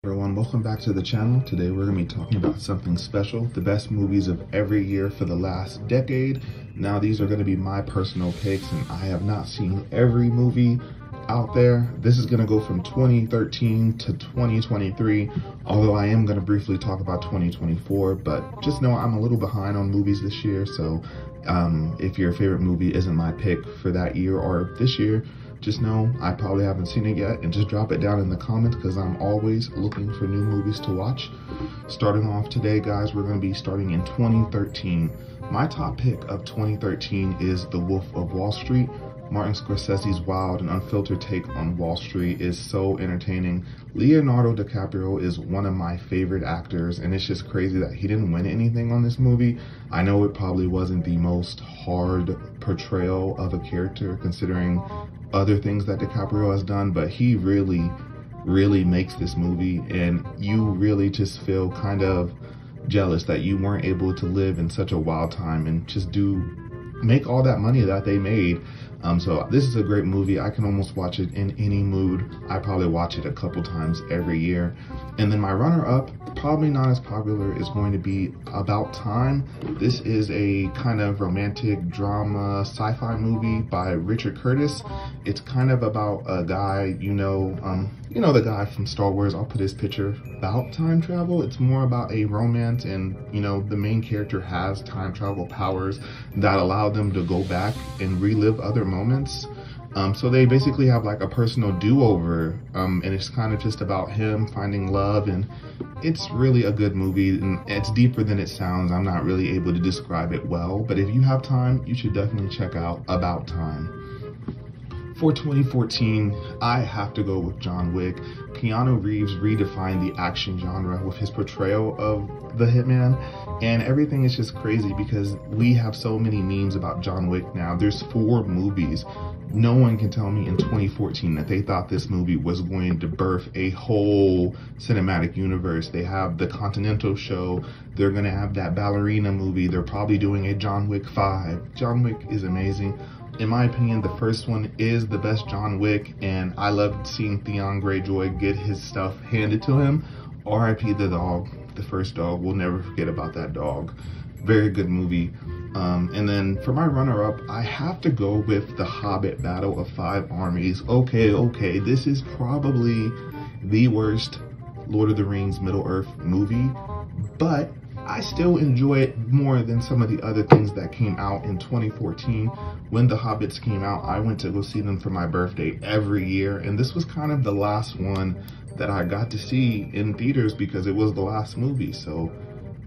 Everyone, welcome back to the channel. Today we're going to be talking about something special, the best movies of every year for the last decade. Now these are going to be my personal picks, and I have not seen every movie out there. This is going to go from 2013 to 2023, although I am going to briefly talk about 2024, but just know I'm a little behind on movies this year, so if your favorite movie isn't my pick for that year or this year, just know I probably haven't seen it yet, and just drop it down in the comments because I'm always looking for new movies to watch. Starting off today, guys, we're going to be starting in 2013. My top pick of 2013 is The Wolf of Wall Street. Martin Scorsese's wild and unfiltered take on Wall Street is so entertaining. Leonardo DiCaprio is one of my favorite actors, and it's just crazy that he didn't win anything on this movie. I know it probably wasn't the most hard portrayal of a character considering other things that DiCaprio has done, but he really makes this movie, and you really just feel kind of jealous that you weren't able to live in such a wild time and just make all that money that they made. So this is a great movie. I can almost watch it in any mood. I probably watch it a couple times every year. And then my runner-up, probably not as popular, is going to be About Time. This is a kind of romantic drama sci-fi movie by Richard Curtis. It's kind of about a guy, you know the guy from Star Wars. I'll put his picture. About time travel. It's more about a romance, and the main character has time travel powers that allow them to go back and relive other moments. So they basically have like a personal do-over, and it's kind of just about him finding love, and it's really a good movie, and it's deeper than it sounds. I'm not really able to describe it well, but if you have time, you should definitely check out About Time. For 2014, I have to go with John Wick. Keanu Reeves redefined the action genre with his portrayal of the hitman, and everything is just crazy because we have so many memes about John Wick now. There's 4 movies. No one can tell me in 2014 that they thought this movie was going to birth a whole cinematic universe. They have the Continental show. They're going to have that ballerina movie. They're probably doing a John Wick 5. John Wick is amazing. In my opinion, the first one is the best John Wick, and I loved seeing Theon Greyjoy get his stuff handed to him. R.I.P. the dog, the first dog. We'll never forget about that dog. Very good movie. And then for my runner-up, I have to go with The Hobbit Battle of Five Armies. Okay, this is probably the worst Lord of the Rings Middle-earth movie, but I still enjoy it more than some of the other things that came out in 2014. When The Hobbits came out, I went to go see them for my birthday every year, and this was kind of the last one that I got to see in theaters because it was the last movie. So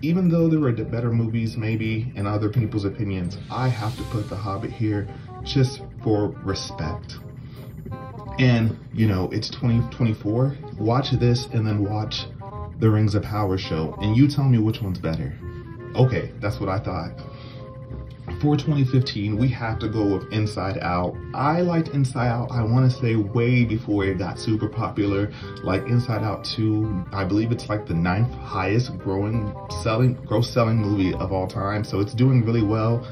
even though there were better movies maybe in other people's opinions, I have to put The Hobbit here just for respect. And it's 2024. Watch this and then watch The Rings of Power show, and you tell me which one's better. Okay, that's what I thought. For 2015, we have to go with Inside Out. I liked Inside Out, I want to say way before it got super popular. Like Inside Out 2, I believe it's like the 9th highest gross selling movie of all time, so it's doing really well.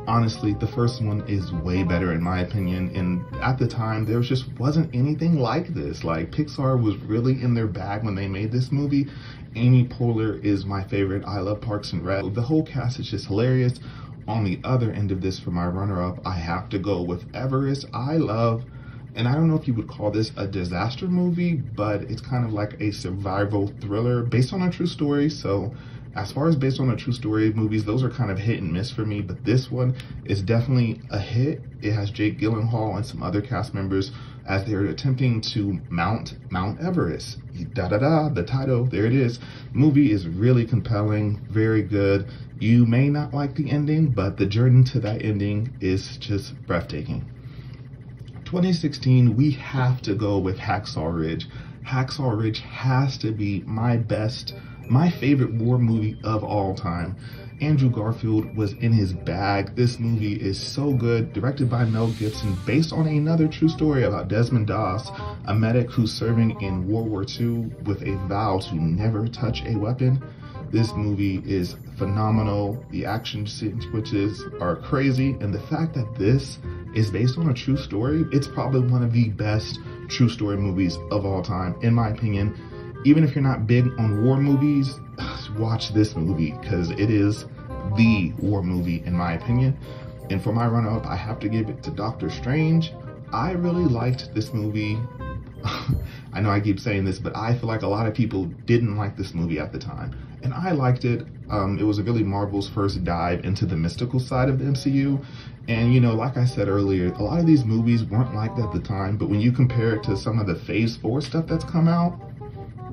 Honestly, the first one is way better in my opinion, and at the time there just wasn't anything like this. Like, Pixar was really in their bag when they made this movie. Amy Poehler is my favorite. I love Parks and Rec. The whole cast is just hilarious. On the other end of this, for my runner-up, I have to go with Everest. I love, and I don't know if you would call this a disaster movie, but it's kind of like a survival thriller based on a true story. So as far as based on a true story movies, those are kind of hit and miss for me, but this one is definitely a hit. It has Jake Gyllenhaal and some other cast members as they're attempting to mount Mount Everest. The title, there it is. Movie is really compelling, very good. You may not like the ending, but the journey to that ending is just breathtaking. 2016, we have to go with Hacksaw Ridge. Hacksaw Ridge has to be my favorite war movie of all time. Andrew Garfield was in his bag. This movie is so good, directed by Mel Gibson, based on another true story about Desmond Doss, a medic who's serving in World War II with a vow to never touch a weapon. This movie is phenomenal. The action sequences are crazy, and the fact that this is based on a true story, it's probably one of the best true story movies of all time, in my opinion. Even if you're not big on war movies, watch this movie because it is the war movie in my opinion. And for my runner-up, I have to give it to Doctor Strange. I really liked this movie. I know I keep saying this, but I feel like a lot of people didn't like this movie at the time. And I liked it. It was really Marvel's first dive into the mystical side of the MCU. And, you know, like I said earlier, a lot of these movies weren't like that at the time. But when you compare it to some of the Phase 4 stuff that's come out,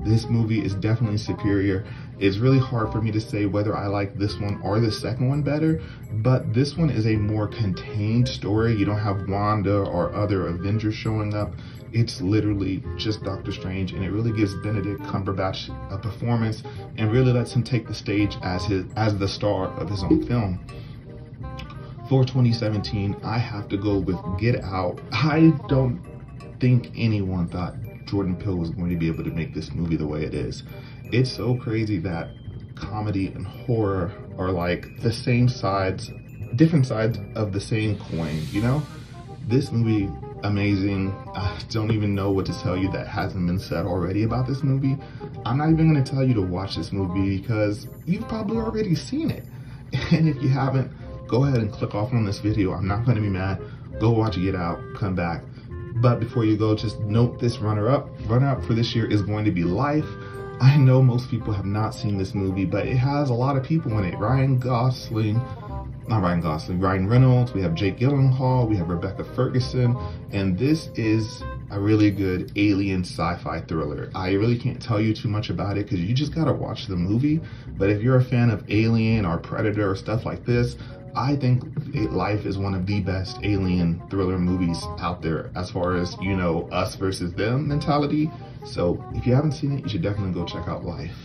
this movie is definitely superior. It's really hard for me to say whether I like this one or the second one better, but this one is a more contained story. You don't have Wanda or other Avengers showing up. It's literally just Doctor Strange, and it really gives Benedict Cumberbatch a performance and really lets him take the stage as the star of his own film. For 2017, I have to go with Get Out. I don't think anyone thought Jordan Peele was going to be able to make this movie the way it is. It's so crazy that comedy and horror are like the same sides, different sides of the same coin, you know? This movie, amazing. I don't even know what to tell you that hasn't been said already about this movie. I'm not even going to tell you to watch this movie because you've probably already seen it. And if you haven't, go ahead and click off on this video. I'm not going to be mad. Go watch Get Out, come back. But before you go, just note this runner-up. Runner-up for this year is going to be Life. I know most people have not seen this movie, but it has a lot of people in it. Ryan Reynolds, we have Jake Gyllenhaal, we have Rebecca Ferguson, and this is a really good alien sci-fi thriller. I really can't tell you too much about it because you just gotta watch the movie. But if you're a fan of Alien or Predator or stuff like this, I think Life is one of the best alien thriller movies out there as far as, you know, us versus them mentality. So if you haven't seen it, you should definitely go check out Life.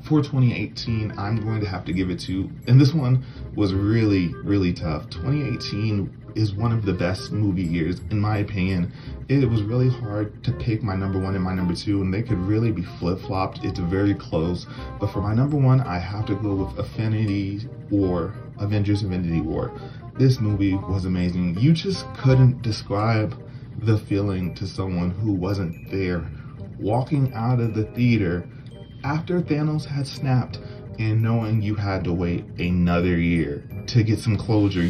For 2018, I'm going to have to give it to, and this one was really, really tough. 2018 is one of the best movie years, in my opinion. It was really hard to pick my number one and my number two, and they could really be flip-flopped. It's very close. But for my number one, I have to go with Avengers Infinity War. This movie was amazing. You just couldn't describe the feeling to someone who wasn't there. Walking out of the theater after Thanos had snapped and knowing you had to wait another year to get some closure.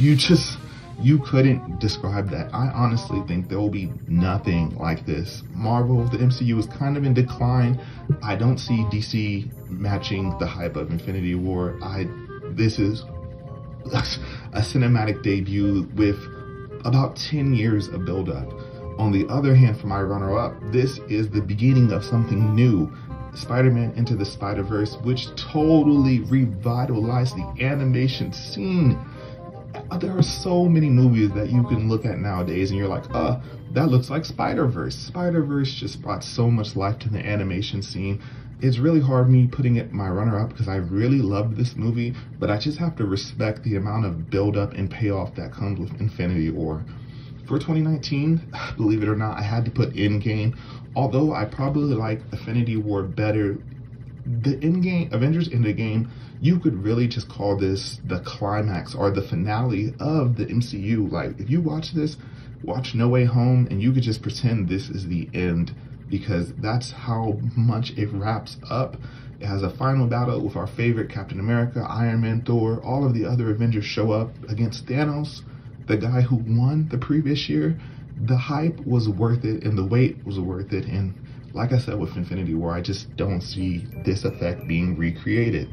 You couldn't describe that. I honestly think there will be nothing like this. Marvel, the MCU is kind of in decline. I don't see DC matching the hype of Infinity War. This is a cinematic debut with about 10 years of build-up. On the other hand, for my runner-up, this is the beginning of something new. Spider-Man Into the Spider-Verse, which totally revitalized the animation scene. There are so many movies that you can look at nowadays and you're like, that looks like Spider-Verse. Spider-Verse just brought so much life to the animation scene. It's really hard me putting it my runner-up because I really loved this movie, but I just have to respect the amount of build-up and payoff that comes with Infinity War. For 2019, believe it or not, I had to put Endgame. Although I probably like Infinity War better, the Avengers Endgame, you could really just call this the climax or the finale of the MCU. Like, if you watch this, watch No Way Home, and you could just pretend this is the end because that's how much it wraps up. It has a final battle with our favorite Captain America, Iron Man, Thor. All of the other Avengers show up against Thanos, the guy who won the previous year. The hype was worth it and the wait was worth it. And like I said with Infinity War, I just don't see this effect being recreated.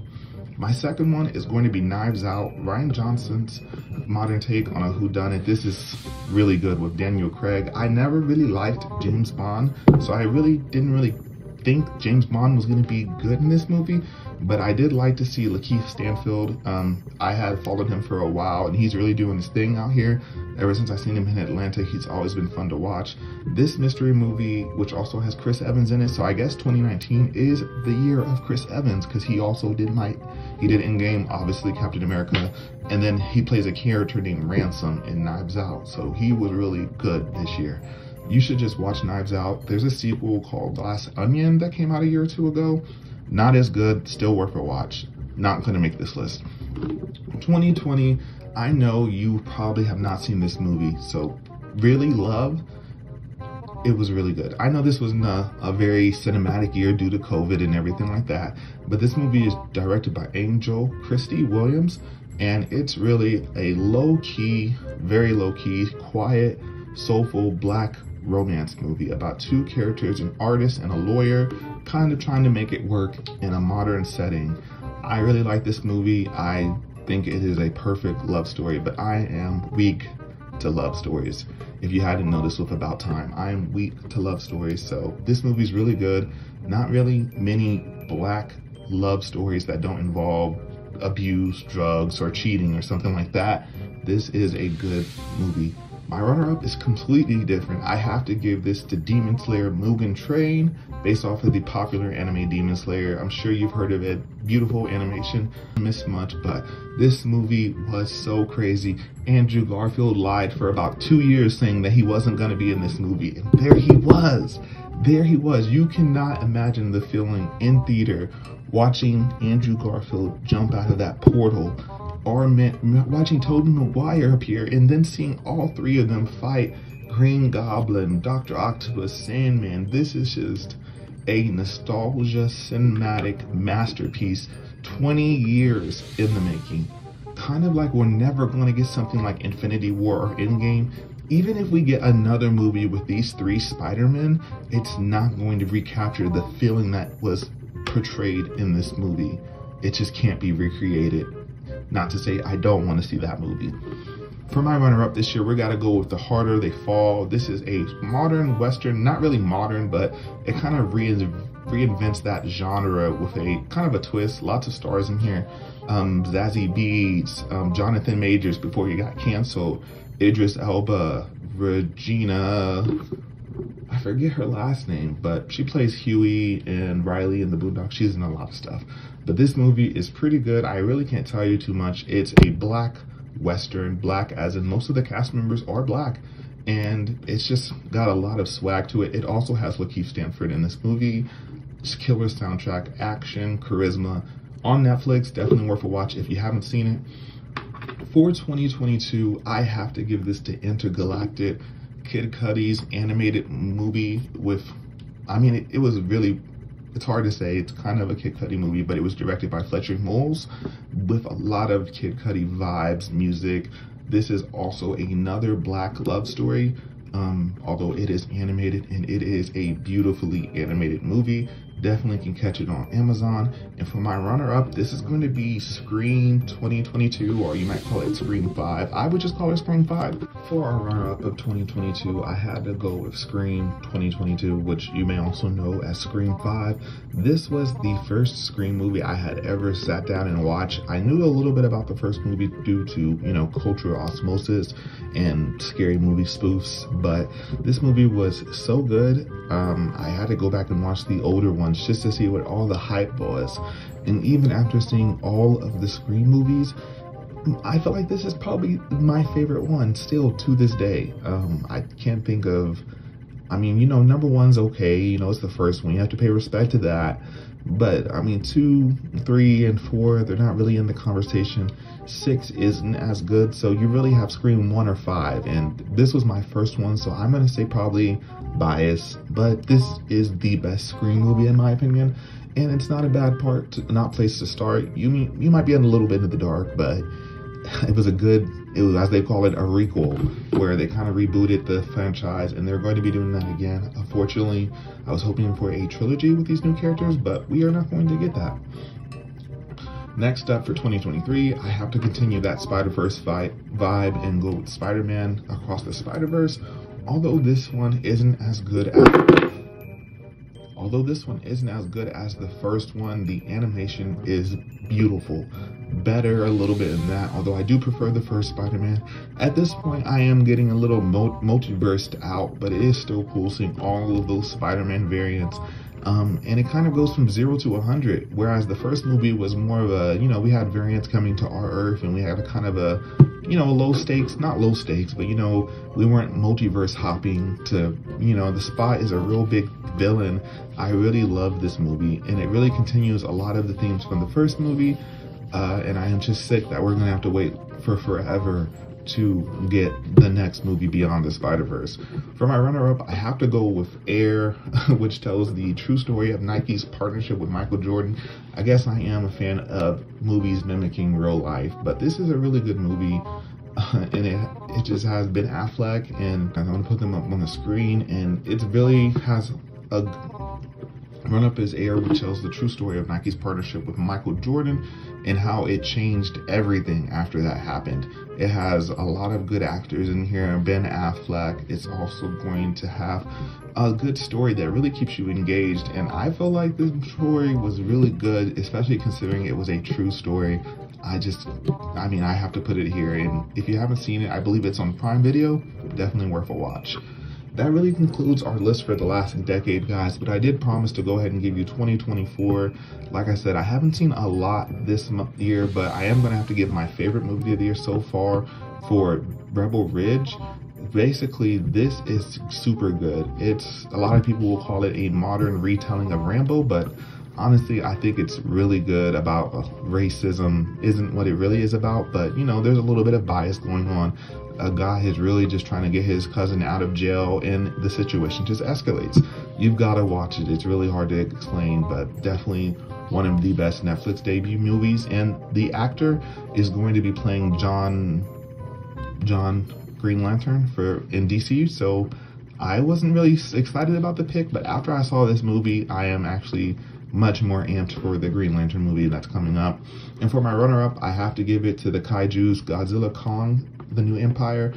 My second one is going to be Knives Out, Rian Johnson's modern take on a whodunit. This is really good with Daniel Craig. I never really liked James Bond, so I really didn't think James Bond was going to be good in this movie, but I did like to see Lakeith Stanfield. I had followed him for a while, and he's really doing his thing out here. Ever since I seen him in Atlanta, he's always been fun to watch. This mystery movie, which also has Chris Evans in it, so I guess 2019 is the year of Chris Evans, because he also did Endgame, obviously Captain America, and then he plays a character named Ransom in Knives Out, so he was really good this year. You should just watch Knives Out. There's a sequel called Glass Onion that came out a year or two ago. Not as good, still worth a watch. Not gonna make this list. 2020, I know you probably have not seen this movie, so really love it was really good. I know this was a very cinematic year due to COVID and everything like that, but this movie is directed by Angel Christie Williams, and it's really a low-key, very low-key, quiet, soulful black romance movie about two characters, an artist and a lawyer, kind of trying to make it work in a modern setting. I really like this movie. I think it is a perfect love story, but I am weak to love stories. If you hadn't noticed with About Time, I am weak to love stories. So this movie's really good. Not really many black love stories that don't involve abuse, drugs, or cheating or something like that. This is a good movie. My runner-up is completely different. I have to give this to Demon Slayer Mugen Train, based off of the popular anime Demon Slayer. I'm sure you've heard of it. Beautiful animation, miss much, but this movie was so crazy. Andrew Garfield lied for about 2 years saying that he wasn't gonna be in this movie, and there he was. There he was. You cannot imagine the feeling in theater watching Andrew Garfield jump out of that portal, or watching Tobey Maguire appear, and then seeing all three of them fight Green Goblin, Dr. Octopus, Sandman. This is just a nostalgia cinematic masterpiece, 20 years in the making. Kind of like we're never going to get something like Infinity War or Endgame. Even if we get another movie with these three Spider-Men, it's not going to recapture the feeling that was portrayed in this movie. It just can't be recreated. Not to say I don't want to see that movie. For my runner-up this year, we got to go with The Harder They Fall. This is a modern Western, not really modern, but it kind of reinvents that genre with a kind of a twist. Lots of stars in here. Zazie Beetz, Jonathan Majors before he got canceled, Idris Elba, Regina, I forget her last name, but she plays Huey and Riley in the Boondocks. She's in a lot of stuff. But this movie is pretty good. I really can't tell you too much. It's a black Western, black as in most of the cast members are black, and it's just got a lot of swag to it. It also has Lakeith Stanfield in this movie. It's killer soundtrack, action, charisma. On Netflix, definitely worth a watch if you haven't seen it. For 2022, I have to give this to Intergalactic, Kid Cudi's animated movie with, I mean, it was really, it's hard to say, it's kind of a Kid Cudi movie, but it was directed by Fletcher Moles with a lot of Kid Cudi vibes, music. This is also another black love story, although it is animated, and it is a beautifully animated movie. Definitely can catch it on Amazon. And for my runner-up, this is going to be Scream 2022, or you might call it Scream 5. I would just call it Scream 5. For our runner-up of 2022, I had to go with Scream 2022, which you may also know as Scream 5. This was the first Scream movie I had ever sat down and watched. I knew a little bit about the first movie due to, you know, cultural osmosis and scary movie spoofs, but this movie was so good. I had to go back and watch the older ones just to see what all the hype was. And even after seeing all of the Scream movies, I feel like this is probably my favorite one still to this day. I can't think of, I mean, you know, number one's okay, you know, it's the first one, you have to pay respect to that. But I mean, 2, 3, and 4, they're not really in the conversation. 6 isn't as good, so you really have Scream 1 or 5, and this was my first one, so I'm gonna say probably bias, but this is the best Scream movie in my opinion, and it's not a bad place to start. You might be in a little bit in the dark, but it was, as they call it, a requel, where they kind of rebooted the franchise, and they're going to be doing that again. Unfortunately, I was hoping for a trilogy with these new characters, but we are not going to get that. Next up for 2023, I have to continue that Spider-Verse vibe and go with Spider-Man Across the Spider-Verse. Although this one isn't as good as the first one, the animation is beautiful. Better a little bit in that, although I do prefer the first Spider-Man. At this point, I am getting a little multiversed out, but it is still cool seeing all of those Spider-Man variants. And it kind of goes from 0 to 100, whereas the first movie was more of a, you know, we had variants coming to our Earth, and we had a kind of a, you know, not low stakes, but, you know, we weren't multiverse hopping to, you know, the Spot is a real big villain. I really love this movie, and it really continues a lot of the themes from the first movie, and I am just sick that we're gonna have to wait for forever to get the next movie Beyond the Spider-Verse. For my runner-up, I have to go with Air, which tells the true story of Nike's partnership with Michael Jordan. I guess I am a fan of movies mimicking real life, but this is a really good movie. And it just has Ben Affleck, and I'm going to put them up on the screen, and it really has a run-up is Air, which tells the true story of Nike's partnership with Michael Jordan and how it changed everything after that happened. It has a lot of good actors in here. Ben Affleck. It's also going to have a good story that really keeps you engaged, and I feel like this story was really good, especially considering it was a true story. I have to put it here, and if you haven't seen it, I believe it's on Prime Video. Definitely worth a watch. That really concludes our list for the last decade, guys, but I did promise to go ahead and give you 2024. Like I said, I haven't seen a lot this year, but I am going to have to give my favorite movie of the year so far for Rebel Ridge. Basically, this is super good. It's, a lot of people will call it a modern retelling of Rambo, but honestly, I think it's really good. About racism isn't what it really is about, but you know, there's a little bit of bias going on. A guy is really just trying to get his cousin out of jail, and the situation just escalates. You've got to watch it. It's really hard to explain, but definitely one of the best Netflix debut movies. And the actor is going to be playing John Green Lantern in DC, so I wasn't really excited about the pick, but after I saw this movie, I am actually much more amped for the Green Lantern movie that's coming up. And for my runner-up, I have to give it to the Kaiju's Godzilla Kong, The New Empire.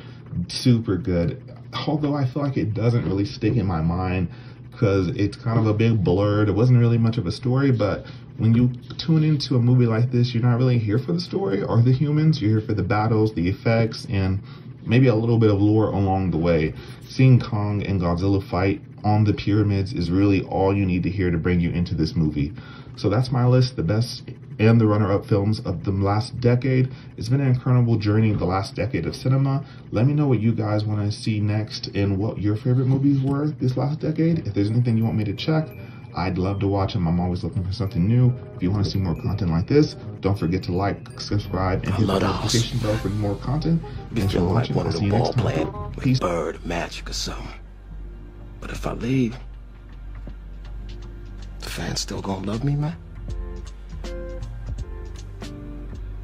Super good. Although I feel like it doesn't really stick in my mind because it's kind of a big blur. It wasn't really much of a story, but when you tune into a movie like this, you're not really here for the story or the humans. You're here for the battles, the effects, and maybe a little bit of lore along the way. Seeing Kong and Godzilla fight on the pyramids is really all you need to hear to bring you into this movie. So that's my list, the best and the runner-up films of the last decade. It's been an incredible journey the last decade of cinema. Let me know what you guys want to see next and what your favorite movies were this last decade. If there's anything you want me to check, I'd love to watch them. I'm always looking for something new. If you want to see more content like this, don't forget to like, subscribe, and hit the notification bell for more content. Thanks for watching. I'll see you next time. Peace. Bird magic or something. But if I leave, the fans still gonna love me, man?